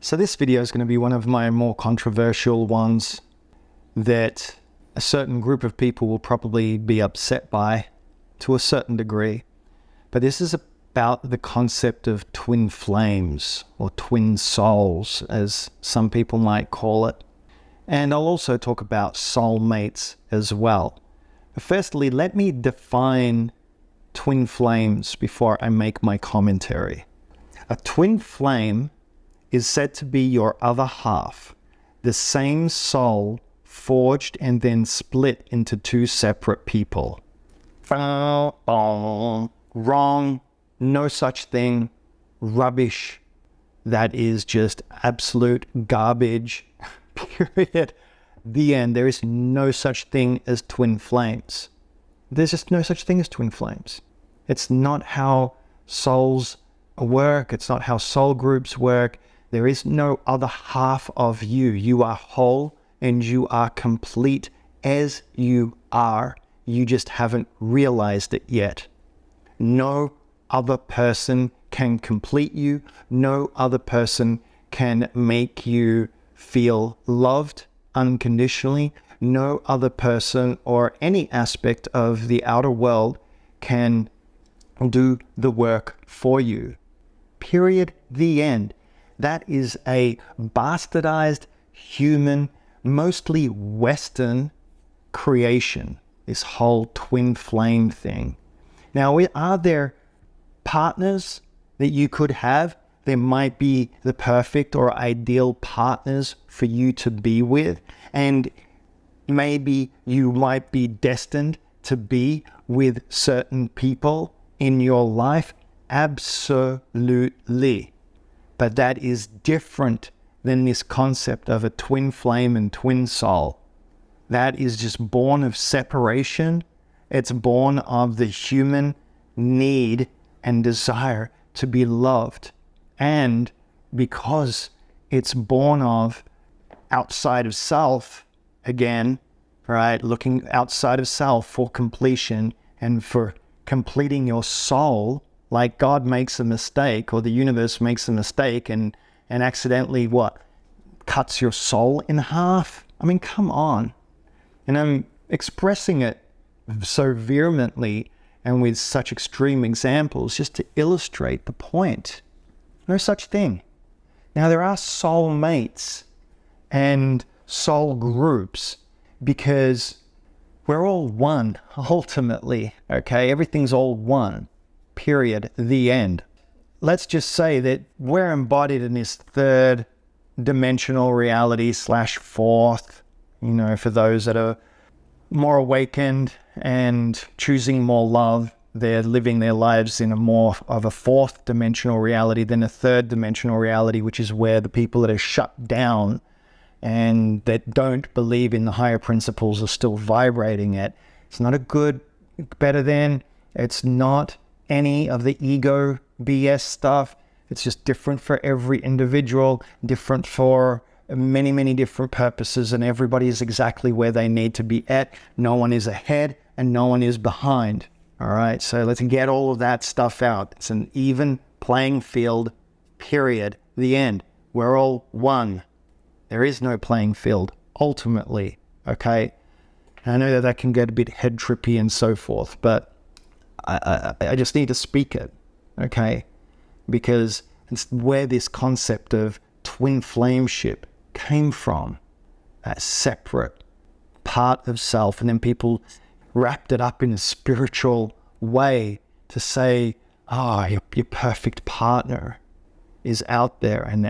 So this video is going to be one of my more controversial ones that a certain group of people will probably be upset by to a certain degree. But this is about the concept of twin flames or twin souls, as some people might call it. And I'll also talk about soulmates as well. But firstly, let me define twin flames before I make my commentary. A twin flame is said to be your other half, the same soul forged and then split into two separate people. Wrong. No such thing. Rubbish. That is just absolute garbage. Period. The end. There is no such thing as twin flames. There's just no such thing as twin flames. It's not how souls work. It's not how soul groups work. There is no other half of you. You are whole and you are complete as you are. You just haven't realized it yet. No other person can complete you. No other person can make you feel loved unconditionally. No other person or any aspect of the outer world can do the work for you. Period. The end. That is a bastardized human, mostly Western creation, this whole twin flame thing. Now, are there partners that you could have? There might be the perfect or ideal partners for you to be with, and maybe you might be destined to be with certain people in your life. Absolutely. But that is different than this concept of a twin flame and twin soul. That is just born of separation. It's born of the human need and desire to be loved. And because it's born of outside of self, again, right, looking outside of self for completion and for completing your soul, like God makes a mistake or the universe makes a mistake and accidentally cuts your soul in half. I mean, come on. And I'm expressing it so vehemently and with such extreme examples just to illustrate the point. No such thing. Now, there are soulmates and soul groups because we're all one, ultimately, okay? Everything's all one, period, the end. Let's just say that we're embodied in this third dimensional reality / fourth, for those that are more awakened and choosing more love. They're living their lives in a more of a fourth dimensional reality than a third dimensional reality, which is where the people that are shut down and that don't believe in the higher principles are still vibrating it. It's not a good, better than. It's not any of the ego BS stuff. It's just different for every individual, different for many, many different purposes, and everybody is exactly where they need to be at. No one is ahead and no one is behind. All right, so let's get all of that stuff out. It's an even playing field, period. The end. We're all one. There is no playing field, ultimately, okay? I know that can get a bit head trippy and so forth, but I just need to speak it, okay? Because it's where this concept of twin flameship came from, that separate part of self, and then people wrapped it up in a spiritual way to say, your perfect partner is out there, and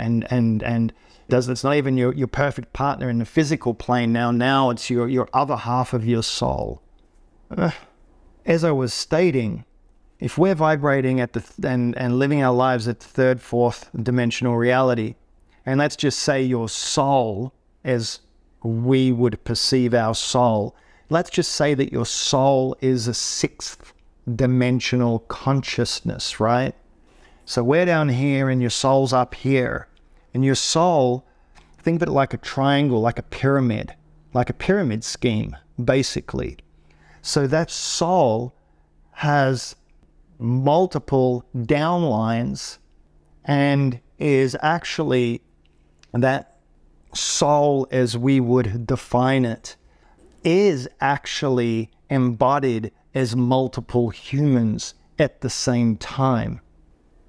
it's not even your perfect partner in the physical plane now it's your other half of your soul. As I was stating, if we're vibrating at and living our lives at the third, fourth dimensional reality, and let's just say your soul, as we would perceive our soul, let's just say that your soul is a sixth dimensional consciousness, right? So we're down here and your soul's up here. And your soul, think of it like a triangle, like a pyramid scheme, basically. So that soul has multiple downlines and is actually that soul, as we would define it, is actually embodied as multiple humans at the same time.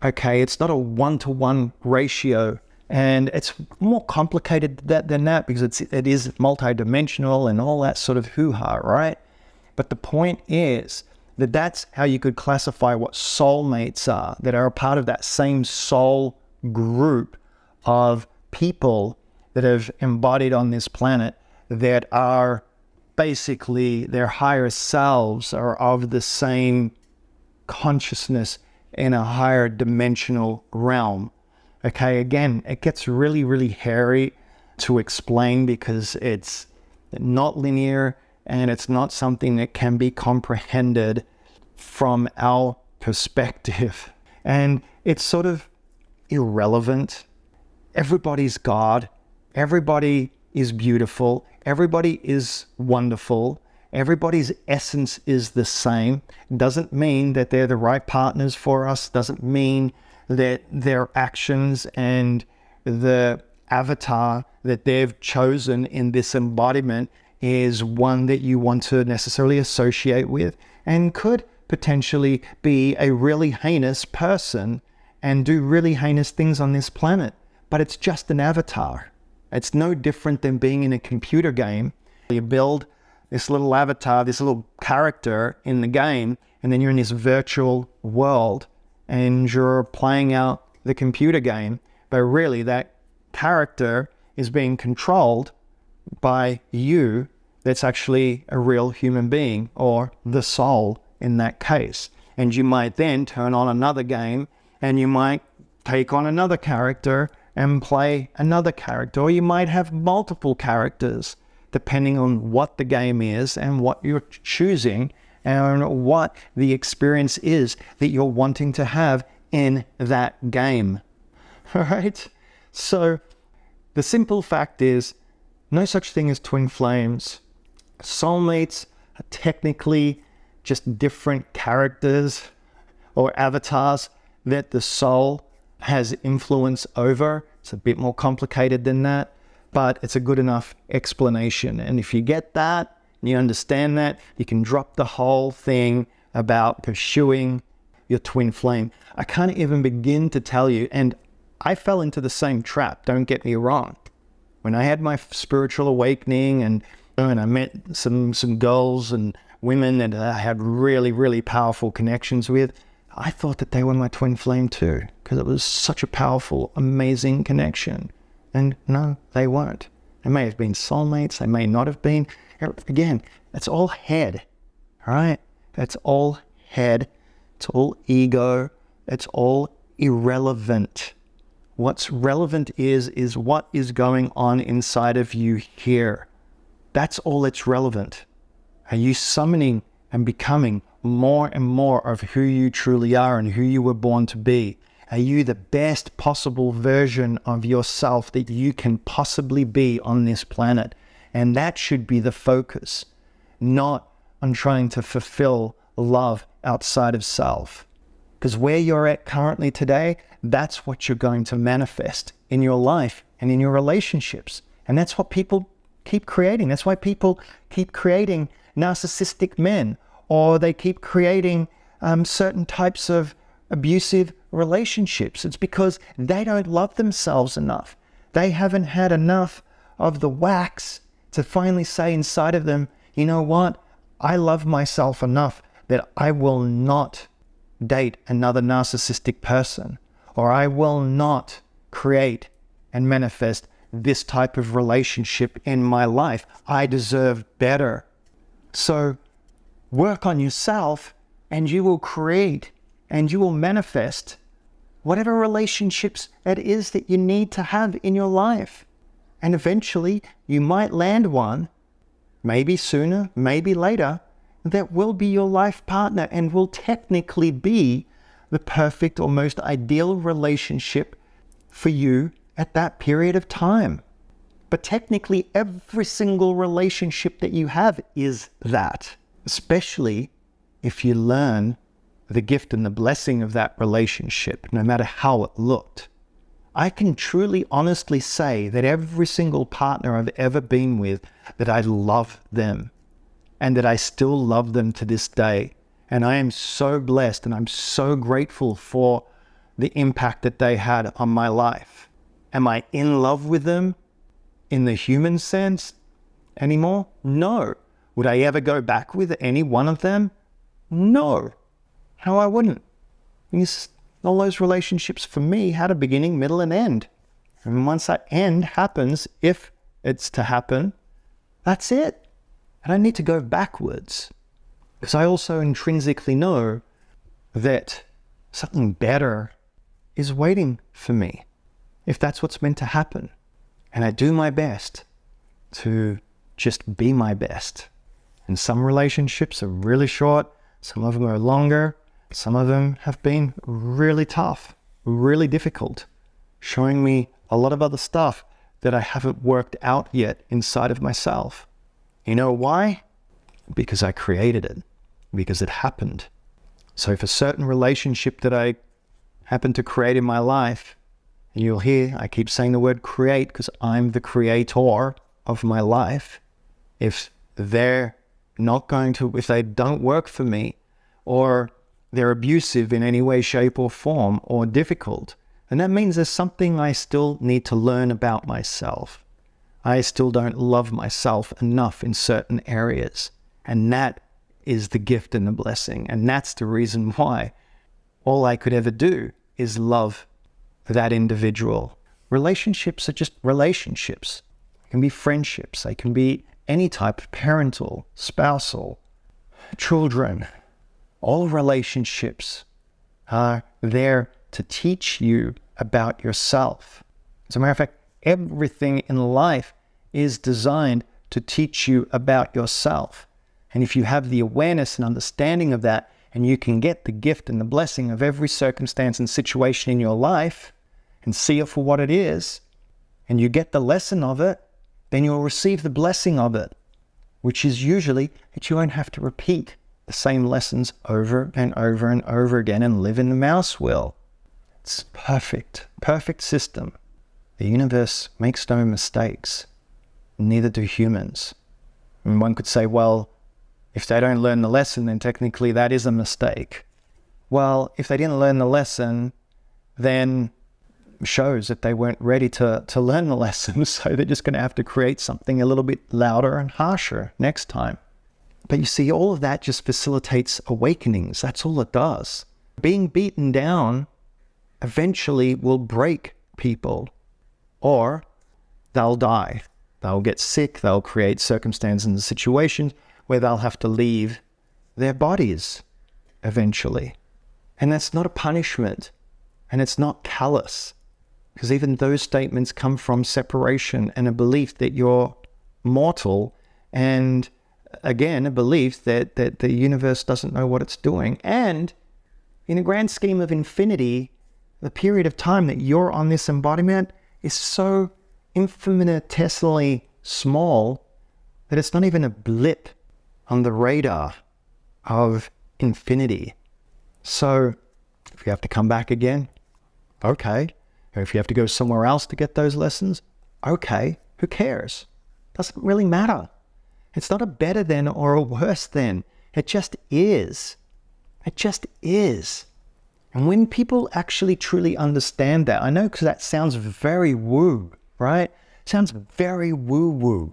Okay, it's not a one-to-one ratio, and it's more complicated than that because it is multidimensional and all that sort of hoo-ha, right? But the point is that that's how you could classify what soulmates are, that are a part of that same soul group of people that have embodied on this planet, that are basically their higher selves, are of the same consciousness in a higher dimensional realm. Okay, again, it gets really, really hairy to explain because it's not linear and it's not something that can be comprehended from our perspective. And it's sort of irrelevant. Everybody's God. Everybody is beautiful. Everybody is wonderful. Everybody's essence is the same. Doesn't mean that they're the right partners for us. Doesn't mean that their actions and the avatar that they've chosen in this embodiment is one that you want to necessarily associate with, and could potentially be a really heinous person and do really heinous things on this planet. But it's just an avatar. It's no different than being in a computer game. You build this little avatar, this little character in the game, and then you're in this virtual world and you're playing out the computer game. But really that character is being controlled by you. That's actually a real human being, or the soul in that case. And you might then turn on another game and you might take on another character and play another character, or you might have multiple characters depending on what the game is and what you're choosing and what the experience is that you're wanting to have in that game. All right? So the simple fact is, no such thing as twin flames. Soulmates are technically just different characters or avatars that the soul has influence over. It's a bit more complicated than that, but it's a good enough explanation. And if you get that, and you understand that, you can drop the whole thing about pursuing your twin flame. I can't even begin to tell you, and I fell into the same trap, don't get me wrong. When I had my spiritual awakening and I met some girls and women that I had really, really powerful connections with, I thought that they were my twin flame too, because it was such a powerful, amazing connection. And no, they weren't. They may have been soulmates, they may not have been. Again, it's all head, all right? That's all head. It's all ego. It's all irrelevant. What's relevant is what is going on inside of you here. That's all that's relevant. Are you summoning and becoming more and more of who you truly are and who you were born to be? Are you the best possible version of yourself that you can possibly be on this planet? And that should be the focus, not on trying to fulfill love outside of self. Because where you're at currently today, that's what you're going to manifest in your life and in your relationships. And that's what people keep creating. That's why people keep creating narcissistic men, or they keep creating certain types of abusive relationships. It's because they don't love themselves enough. They haven't had enough of the wax to finally say inside of them, you know what? I love myself enough that I will not date another narcissistic person, or I will not create and manifest this type of relationship in my life. I deserve better. So work on yourself and you will create and you will manifest whatever relationships it is that you need to have in your life. And eventually you might land one, maybe sooner, maybe later, that will be your life partner and will technically be the perfect or most ideal relationship for you at that period of time. But technically every single relationship that you have is that, especially if you learn the gift and the blessing of that relationship, no matter how it looked. I can truly, honestly say that every single partner I've ever been with, that I love them and that I still love them to this day. And I am so blessed and I'm so grateful for the impact that they had on my life. Am I in love with them in the human sense anymore? No. Would I ever go back with any one of them? No. How I wouldn't. Because all those relationships for me had a beginning, middle, and end. And once that end happens, if it's to happen, that's it. I don't need to go backwards. Because I also intrinsically know that something better is waiting for me, if that's what's meant to happen. And I do my best to just be my best. And some relationships are really short, some of them are longer, some of them have been really tough, really difficult, showing me a lot of other stuff that I haven't worked out yet inside of myself. You know why? Because I created it, because it happened. So for certain relationship that I happen to create in my life, and you'll hear I keep saying the word create because I'm the creator of my life. If they're not going to, if they don't work for me, or they're abusive in any way, shape, or form, or difficult, then that means there's something I still need to learn about myself. I still don't love myself enough in certain areas. And that is the gift and the blessing. And that's the reason why all I could ever do is love that individual. Relationships are just relationships. They can be friendships. They can be any type of parental, spousal, children. All relationships are there to teach you about yourself. As a matter of fact, everything in life is designed to teach you about yourself. And if you have the awareness and understanding of that, and you can get the gift and the blessing of every circumstance and situation in your life and see it for what it is, and you get the lesson of it, then you'll receive the blessing of it, which is usually that you won't have to repeat the same lessons over and over and over again and live in the mouse wheel. It's perfect, perfect system. The universe makes no mistakes. Neither do humans. And one could say, well, if they don't learn the lesson, then technically that is a mistake. Well, if they didn't learn the lesson, then shows that they weren't ready to learn the lesson. So they're just going to have to create something a little bit louder and harsher next time. But you see, all of that just facilitates awakenings. That's all it does. Being beaten down eventually will break people, or they'll die. They'll get sick. They'll create circumstances and situations where they'll have to leave their bodies eventually. And that's not a punishment, and it's not callous, because even those statements come from separation and a belief that you're mortal, and again, a belief that the universe doesn't know what it's doing. And in a grand scheme of infinity, the period of time that you're on this embodiment is so infinitesimally small that it's not even a blip on the radar of infinity. So if you have to come back again, okay. Or if you have to go somewhere else to get those lessons, okay. Who cares? Doesn't really matter. It's not a better than or a worse than. It just is. It just is. And when people actually truly understand that, I know because that sounds very woo, right? It sounds very woo-woo.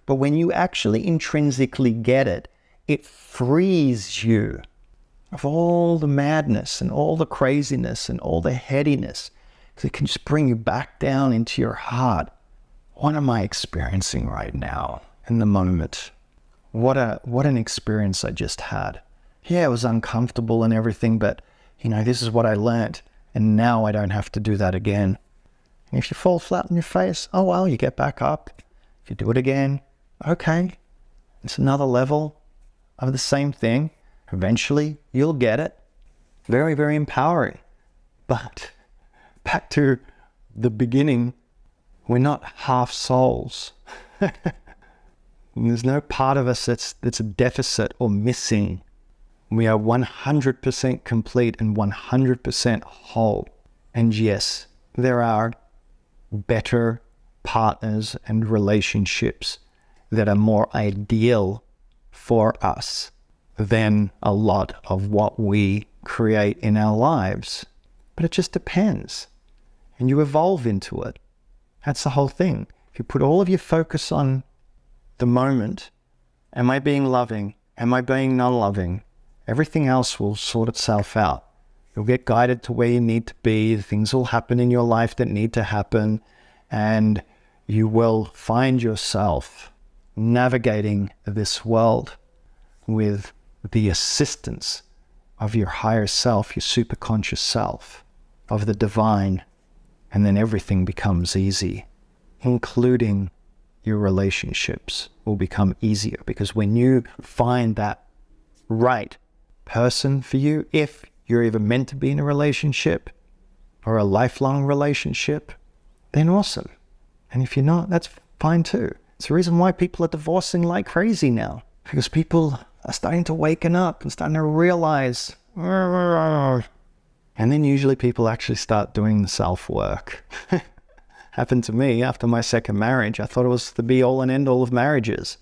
But when you actually intrinsically get it, it frees you of all the madness and all the craziness and all the headiness. Because it can just bring you back down into your heart. What am I experiencing right now in the moment? What an experience I just had. Yeah, it was uncomfortable and everything, but this is what I learned. And now I don't have to do that again. And if you fall flat on your face, oh well, you get back up. If you do it again, okay. It's another level of the same thing. Eventually, you'll get it. Very, very empowering. But back to the beginning, we're not half souls. There's no part of us that's a deficit or missing. We are 100% complete and 100% whole. And yes, there are better partners and relationships that are more ideal for us than a lot of what we create in our lives. But it just depends. And you evolve into it. That's the whole thing. If you put all of your focus on the moment, am I being loving? Am I being non-loving? Everything else will sort itself out. You'll get guided to where you need to be. Things will happen in your life that need to happen. And you will find yourself navigating this world with the assistance of your higher self, your superconscious self, of the divine. And then everything becomes easy, including your relationships will become easier, because when you find that right person for you, if you're even meant to be in a relationship or a lifelong relationship, then awesome. And if you're not, that's fine too. It's the reason why people are divorcing like crazy now, because people are starting to waken up and starting to realize. And then usually people actually start doing the self-work. Happened to me after my second marriage. I thought it was the be-all and end-all of marriages.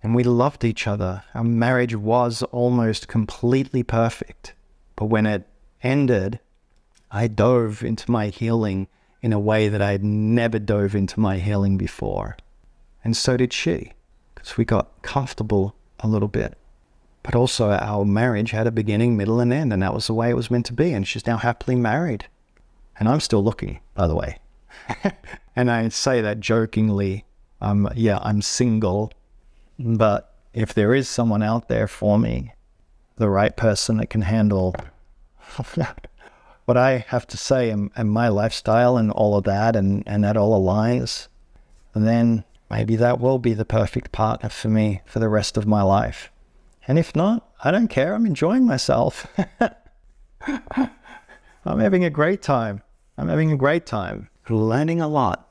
And we loved each other. Our marriage was almost completely perfect. But when it ended, I dove into my healing in a way that I had never dove into my healing before. And so did she, because we got comfortable a little bit. But also our marriage had a beginning, middle, and end, and that was the way it was meant to be. And she's now happily married. And I'm still looking, by the way. And I say that jokingly. I'm single. But if there is someone out there for me, the right person that can handle what I have to say and my lifestyle and all of that, and that all aligns, then maybe that will be the perfect partner for me for the rest of my life. And if not, I don't care. I'm enjoying myself. I'm having a great time. Learning a lot.